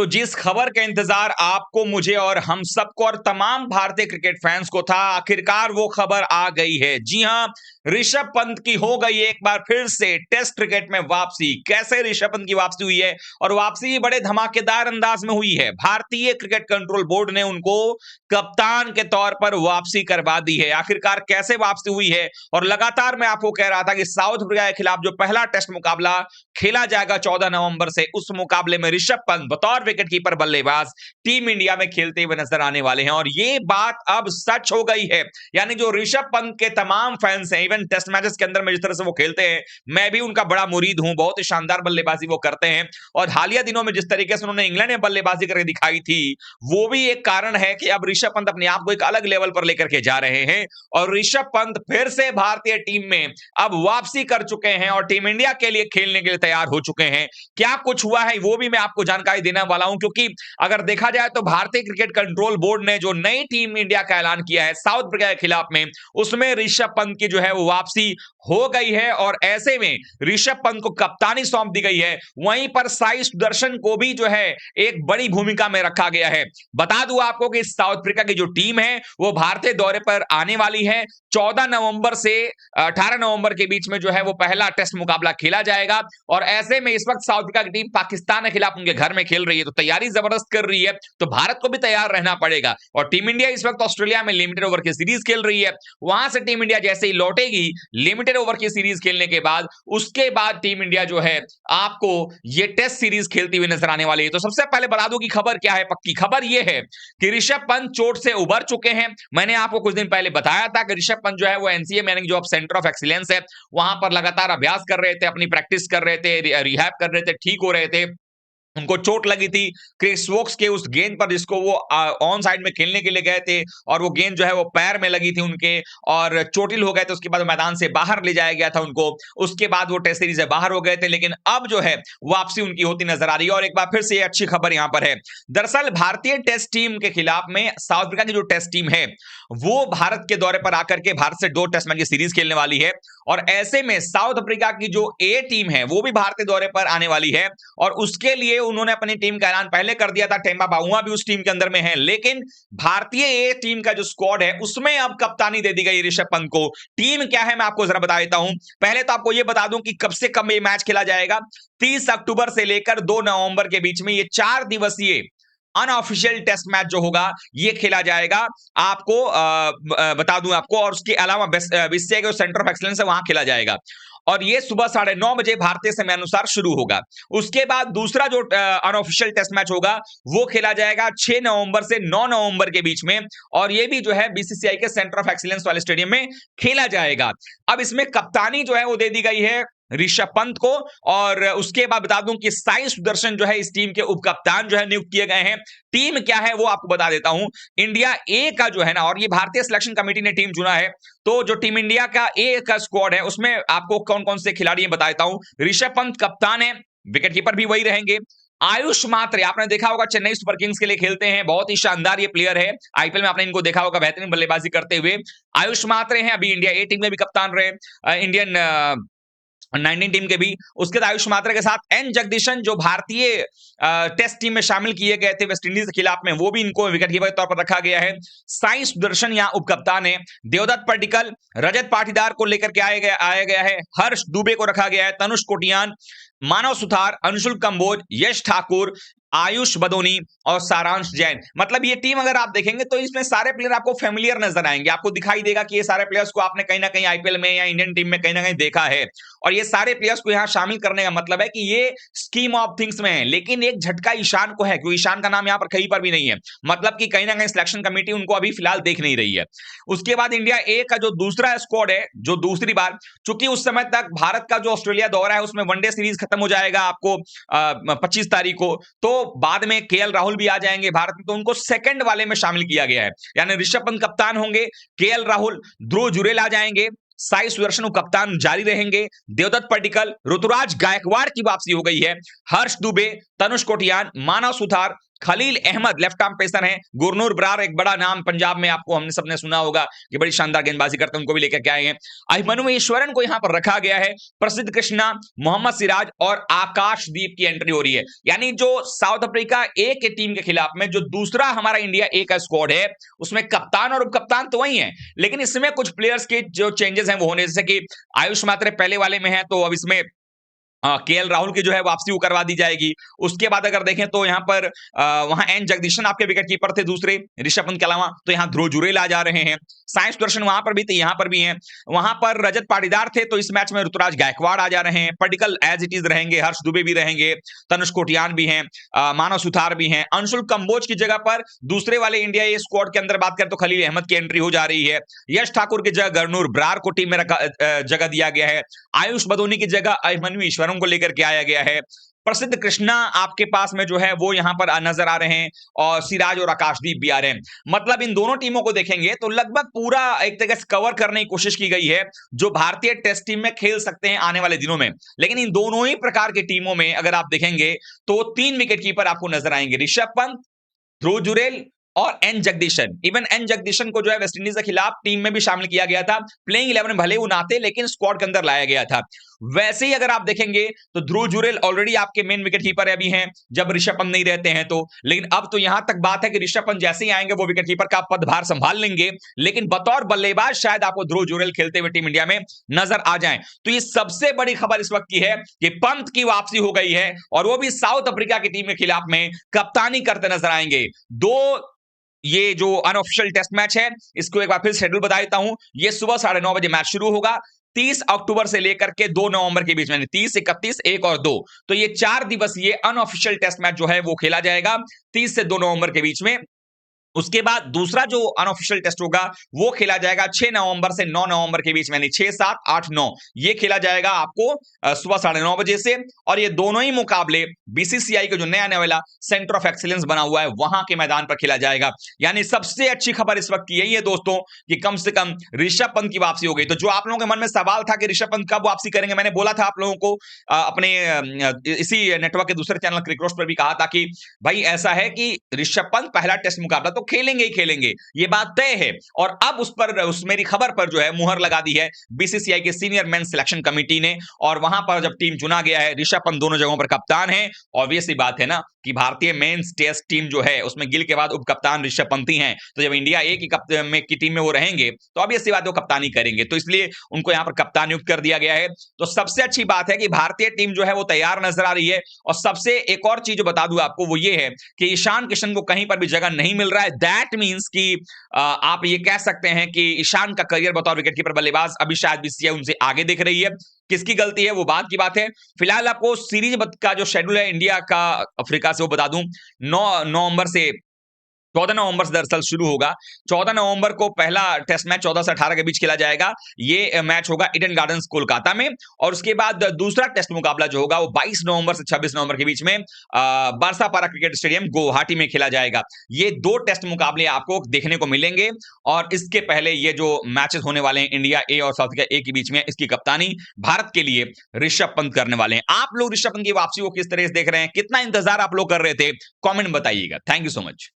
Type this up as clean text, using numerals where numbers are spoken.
तो जिस खबर का इंतजार आपको, मुझे और हम सबको और तमाम भारतीय क्रिकेट फैंस को था, आखिरकार वो खबर आ गई है। जी हां, ऋषभ पंत की हो गई एक बार फिर से टेस्ट क्रिकेट में वापसी। कैसे ऋषभ पंत की वापसी हुई है, और वापसी बड़े धमाकेदार अंदाज में हुई है। भारतीय क्रिकेट कंट्रोल बोर्ड ने उनको कप्तान के तौर पर वापसी करवा दी है। आखिरकार कैसे वापसी हुई है, और लगातार मैं आपको कह रहा था कि साउथ अफ्रीका के खिलाफ जो पहला टेस्ट मुकाबला खेला जाएगा 14 नवंबर से, उस मुकाबले में ऋषभ पंत बतौर विकेटकीपर बल्लेबाज टीम इंडिया में खेलते हुए नजर आने वाले हैं। और ये बात अब सच हो गई है। यानी जो ऋषभ पंत के तमाम फैंस हैं, इवन टेस्ट मैचेस के अंदर में जिस तरह से वो खेलते हैं, मैं भी उनका बड़ा मुरीद हूं। बहुत ही शानदार बल्लेबाजी वो करते हैं, और हालिया दिनों में जिस तरीके से उन्होंने इंग्लैंड में बल्लेबाजी करके दिखाई थी, वो भी एक कारण है कि अब ऋषभ पंत अपने आप को एक अलग लेवल पर लेकर के जा रहे हैं। और ऋषभ पंत फिर से भारतीय टीम में अब वापसी कर चुके हैं और टीम इंडिया के लिए खेलने के लिए तैयार हो चुके हैं। क्या कुछ हुआ है वो भी मैं आपको जानकारी देने वाला हूं, क्योंकि अगर देखा जाए तो भारतीय क्रिकेट कंट्रोल बोर्ड ने जो नई टीम इंडिया का ऐलान किया है साउथ अफ्रीका के खिलाफ में, उसमें ऋषभ पंत की जो है वो वापसी हो गई है। और ऐसे में ऋषभ पंत को कप्तानी सौंप दी गई है। वहीं पर साई सुदर्शन को भी जो है एक बड़ी भूमिका में रखा गया है। बता दूं आपको कि साउथ अफ्रीका की जो टीम है वो भारतीय दौरे पर आने वाली है। 14 नवंबर से 18 नवंबर के बीच में जो है वो पहला टेस्ट मुकाबला खेला जाएगा। और ऐसे में इस वक्त साउथ अफ्रीका की टीम पाकिस्तान के खिलाफ उनके घर में खेल रही है, तो तैयारी जबरदस्त कर रही है। तो भारत को भी तैयार रहना पड़ेगा। और टीम इंडिया इस वक्त ऑस्ट्रेलिया में लिमिटेड ओवर की सीरीज खेल रही है। वहां से टीम इंडिया जैसे ही लौटेगी लिमिटेड ओवर की सीरीज खेलने के बाद, उसके बाद टीम इंडिया जो है आपको ये टेस्ट सीरीज खेलती हुई नजर आने वाली है। तो सबसे पहले बता दूं कि खबर क्या है। पक्की खबर यह है कि ऋषभ पंत चोट से उबर चुके हैं। मैंने आपको कुछ दिन पहले बताया था कि ऋषभ पंत जो है वो एनसीए यानी जो सेंटर ऑफ एक्सीलेंस है, वहां पर लगातार अभ्यास कर रहे थे, अपनी प्रैक्टिस कर रहे थे, रिहैब कर रहे थे, ठीक हो रहे थे। उनको चोट लगी थी क्रिस वोक्स के उस गेंद पर, जिसको वो ऑन साइड में खेलने के लिए गए थे, और वो गेंद जो है वो पैर में लगी थी उनके, और चोटिल हो गए थे। उसके बाद मैदान से बाहर ले जाया गया था उनको। उसके बाद वो टेस्ट सीरीज से बाहर हो गए थे, लेकिन अब जो है वापसी उनकी होती नजर आ रही है। और एक बार फिर से अच्छी खबर यहां पर है। दरअसल भारतीय टेस्ट टीम के खिलाफ में साउथ अफ्रीका की जो टेस्ट टीम है वो भारत के दौरे पर आकर के भारत से 2 टेस्ट मैच की सीरीज खेलने वाली है। और ऐसे में साउथ अफ्रीका की जो ए टीम है वो भी भारतीय दौरे पर आने वाली है। और उसके लिए उन्होंने अपनी टीम का ऐलान पहले कर दिया था। टेम्बा बाउआ भी उस टीम के अंदर में है, लेकिन भारतीय ए टीम का जो स्क्वाड है उसमें अब कप्तानी दे दी गई ऋषभ पंत को। टीम क्या है मैं आपको जरा बता देता हूं। पहले तो आपको यह बता दूं कि कब से कब ये मैच खेला जाएगा। 30 अक्टूबर से लेकर 2 नवंबर के बीच में ये 4 दिवसीय अनऑफिशियल टेस्ट मैच जो होगा ये खेला जाएगा। आपको बता दूं आपको, और उसके अलावा विस्से के सेंटर ऑफ एक्सीलेंस है वहां खेला जाएगा। और ये सुबह 9:30 बजे भारतीय समय अनुसार शुरू होगा। उसके बाद दूसरा जो अनऑफिशियल टेस्ट मैच होगा वो खेला जाएगा 6 नवंबर से 9 नवंबर के बीच में, और ये भी जो है बीसीसीआई के सेंटर ऑफ एक्सीलेंस वाले स्टेडियम में खेला जाएगा। अब इसमें कप्तानी जो है वो दे दी गई है ऋषभ पंत को। और उसके बाद बता दूं कि साई सुदर्शन जो है इस टीम के उप कप्तान जो है नियुक्त किए गए हैं। टीम क्या है वो आपको बता देता हूं। इंडिया ए का जो है ना, और ये भारतीय सिलेक्शन कमेटी ने टीम चुना है, तो जो टीम इंडिया का ए का स्क्वाड है उसमें आपको कौन कौन से खिलाड़ी बता देता हूं। ऋषभ पंत कप्तान है, विकेटकीपर भी वही रहेंगे। आयुष मात्रे आपने देखा होगा चेन्नई सुपर किंग्स के लिए खेलते हैं, बहुत ही शानदार ये प्लेयर है। आईपीएल में आपने इनको देखा होगा बेहतरीन बल्लेबाजी करते हुए। आयुष मात्रे हैं, अभी इंडिया ए टीम में भी कप्तान रहे, इंडियन 19 टीम के भी। उसके बाद आयुष मात्रा के साथ एन जगदीशन जो भारतीय टेस्ट टीम में शामिल किए गए थे वेस्ट इंडीज के खिलाफ में, वो भी इनको विकेटकीपर के तौर पर रखा गया है। साई सुदर्शन यहां उपकप्तान है। देवदत्त पड्डीकल, रजत पाटीदार को लेकर के आया गया है। हर्ष दुबे को रखा गया है। तनुष कोटियान, मानव सुथार, अंशुल कंबोज, यश ठाकुर, आयुष बदोनी और सारांश जैन। मतलब ये टीम अगर आप देखेंगे तो इसमें सारे प्लेयर आपको फेमिलियर नजर आएंगे। आपको दिखाई देगा कि ये सारे प्लेयर्स को आपने कहीं ना कहीं आईपीएल में या इंडियन टीम में कहीं ना कहीं देखा है। और ये सारे प्लेयर्स को यहां शामिल करने का मतलब है कि ये स्कीम ऑफ थिंग्स में है। लेकिन एक झटका ईशान को है, क्योंकि ईशान का नाम यहां पर कहीं पर भी नहीं है। मतलब कि कहीं ना कहीं सिलेक्शन कमेटी उनको अभी फिलहाल देख नहीं रही है। उसके बाद इंडिया ए का जो दूसरा स्क्वाड है, जो दूसरी बार, चूंकि उस समय तक भारत का जो ऑस्ट्रेलिया दौरा है उसमें वनडे सीरीज खत्म हो जाएगा आपको 25 तारीख को, तो बाद में केएल राहुल भी आ जाएंगे भारत में, तो उनको सेकंड वाले में शामिल किया गया है। यानी ऋषभ पंत कप्तान होंगे, केएल राहुल, ध्रुव जुरेल आ जाएंगे, साई सुदर्शन कप्तान जारी रहेंगे, देवदत्त पड्डीकल, ऋतुराज गायकवाड़ की वापसी हो गई है, Harsh Dubey, Tanush Kotian, Manav Suthar, Khaleel Ahmed left arm pacer हैं, गुरनूर बरार एक बड़ा नाम पंजाब में आपको हमने सबने सुना होगा कि बड़ी शानदार गेंदबाजी करते हैं, उनको भी लेकर के आए हैं। अभिमन्यु ईश्वरन को यहां पर रखा गया है। प्रसिद्ध कृष्णा, मोहम्मद सिराज और आकाशदीप की एंट्री हो रही है। यानी जो साउथ अफ्रीका ए के टीम के खिलाफ में जो दूसरा हमारा इंडिया ए का स्क्वाड है, उसमें कप्तान और उप कप्तान तो वही है, लेकिन इसमें कुछ प्लेयर्स के जो चेंजेस हैं वो होने, जैसे कि आयुष मात्रे पहले वाले में है, तो अब इसमें केएल राहुल की जो है वापसी वो करवा दी जाएगी। उसके बाद अगर देखें तो यहाँ पर वहां एन जगदीशन आपके विकेट कीपर थे दूसरे ऋषभ पंत के अलावा, तो यहाँ ध्रुव जुरेल आ जा रहे हैं। साइंस दर्शन वहां पर भी थे, यहाँ पर भी हैं। वहां पर रजत पाटीदार थे, तो इस मैच में ऋतुराज गायकवाड़ आ जा रहे हैं। पर्टिकल एज इट इज रहेंगे, हर्ष दुबे भी रहेंगे, तनुष कोटियान भी हैं, मानव सुथार भी हैं। अंशुल कंबोज की जगह पर दूसरे वाले इंडिया ए स्क्वाड के अंदर बात करें तो खलील अहमद की एंट्री हो जा रही है। यश ठाकुर की जगह गुरनूर बरार को टीम में जगह दिया गया है। आयुष बदोनी की जगह अभिमन्यु ईश्वरन को लेकर के आया गया है। प्रसिद्ध कृष्णा आपके पास में जो है वो यहां पर नजर आ रहे हैं, और सिराज और आकाशदीप भी आ रहे हैं। मतलब इन दोनों टीमों को देखेंगे तो लगभग पूरा एक तरह से कवर करने की कोशिश की गई है जो भारतीय टेस्ट टीम में खेल सकते हैं आने वाले दिनों में। लेकिन इन दोनों ही प्रकार की टीमों में अगर आप देखेंगे तो 3 विकेट कीपर आपको नजर आएंगे, ऋषभ पंत, ध्रुव जुरेल और N Jagadeesan. Even N Jagadeesan को जो है वेस्टइंडीज के खिलाफ टीम में भी शामिल किया गया था, प्लेइंग 11 में भले वो ना थे लेकिन स्क्वाड के अंदर लाया गया था। वैसे ही अगर आप देखेंगे तो ध्रुव जुरेल ऑलरेडी आपके मेन विकेट कीपर अभी हैं जब ऋषभ पंत नहीं रहते हैं तो, लेकिन अब तो यहां तक बात है कि ऋषभ पंत जैसे ही आएंगे वो विकेट कीपर का पदभार संभाल लेंगे, लेकिन बतौर बल्लेबाज शायद आपको ध्रुव जुरेल खेलते हुए टीम इंडिया में नजर आ जाएं। तो ये सबसे बड़ी खबर इस वक्त की है कि पंत की वापसी हो गई है, और वो भी साउथ अफ्रीका की टीम के खिलाफ में कप्तानी करते नजर आएंगे। दो ये जो अनऑफिशियल टेस्ट मैच है, इसको एक बार फिर शेड्यूल बता देता हूं। ये सुबह 9:30 बजे मैच शुरू होगा, 30 अक्टूबर से लेकर के 2 नवंबर के बीच में, 30, 31, 1 और 2, तो ये 4 दिवसीय अनऑफिशियल टेस्ट मैच जो है वो खेला जाएगा 30 से 2 नवंबर के बीच में। उसके बाद दूसरा जो अनऑफिशियल टेस्ट होगा वो खेला जाएगा 6 नवंबर से 9 नवंबर के बीच में, यानी 6, 7, 8, 9, ये खेला जाएगा आपको सुबह 9:30 बजे से। और ये दोनों ही मुकाबले बीसीसीआई का जो नया आने वाला सेंटर ऑफ एक्सीलेंस बना हुआ है वहां के मैदान पर खेला जाएगा। यानी सबसे अच्छी खबर इस वक्त की यही है दोस्तों कि कम से कम ऋषभ पंत की वापसी हो गई। तो जो आप लोगों के मन में सवाल था कि ऋषभ पंत कब वापसी करेंगे, मैंने बोला था आप लोगों को अपने इसी नेटवर्क के दूसरे चैनल क्रिकरोस्ट पर भी कहा था कि भाई ऐसा है कि ऋषभ पंत पहला टेस्ट मुकाबला तो खेलेंगे ही खेलेंगे, ये बात तय है। और अब उस मेरी खबर पर जो है मुहर लगा दी है बीसीसीआई के सीनियर मेन सिलेक्शन कमेटी ने, और वहां पर जब टीम चुना गया है, ऋषभ पंत दोनों जगहों पर कप्तान है। ऑब्वियस सी बात है ना कि भारतीय मेंस टेस्ट टीम जो है उसमें गिल के बाद उप कप्तान ऋषभ पंत ही हैं, तो जब इंडिया ए की टीम में वो रहेंगे तो ऑब्वियस सी बात है वो कप्तानी करेंगे, तो इसलिए उनको यहां पर कप्तान नियुक्त कर दिया गया है। तो सबसे अच्छी बात है कि भारतीय टीम जो है वो तैयार नजर आ रही है। और सबसे एक और चीज जो बता दूं आपको वो ये है कि ईशान किशन को कहीं पर भी जगह नहीं मिल रहा है। दैट मींस कि आप ये कह सकते हैं कि ईशान का करियर बतौर विकेटकीपर बल्लेबाज अभी शायद बीसीसीआई उनसे आगे दिख रही है। किसकी गलती है वो बात की बात है। फिलहाल आपको सीरीज का जो शेड्यूल है इंडिया का अफ्रीका से वो बता दूं, 9 नवंबर से 14 नवंबर से दरअसल शुरू होगा। 14 नवंबर को पहला टेस्ट मैच 14 से 18 के बीच खेला जाएगा, ये मैच होगा ईडन गार्डन्स कोलकाता में। और उसके बाद दूसरा टेस्ट मुकाबला जो होगा वो 22 नवंबर से 26 नवंबर के बीच में बारसापारा क्रिकेट स्टेडियम गुवाहाटी में खेला जाएगा। ये 2 टेस्ट मुकाबले आपको देखने को मिलेंगे। और इसके पहले ये जो मैचेस होने वाले हैं इंडिया ए और साउथ अफ्रीका ए के बीच में, इसकी कप्तानी भारत के लिए ऋषभ पंत करने वाले हैं। आप लोग ऋषभ पंत की वापसी को किस तरह से देख रहे हैं, कितना इंतजार आप लोग कर रहे थे, कमेंट बताइएगा। Thank you so much.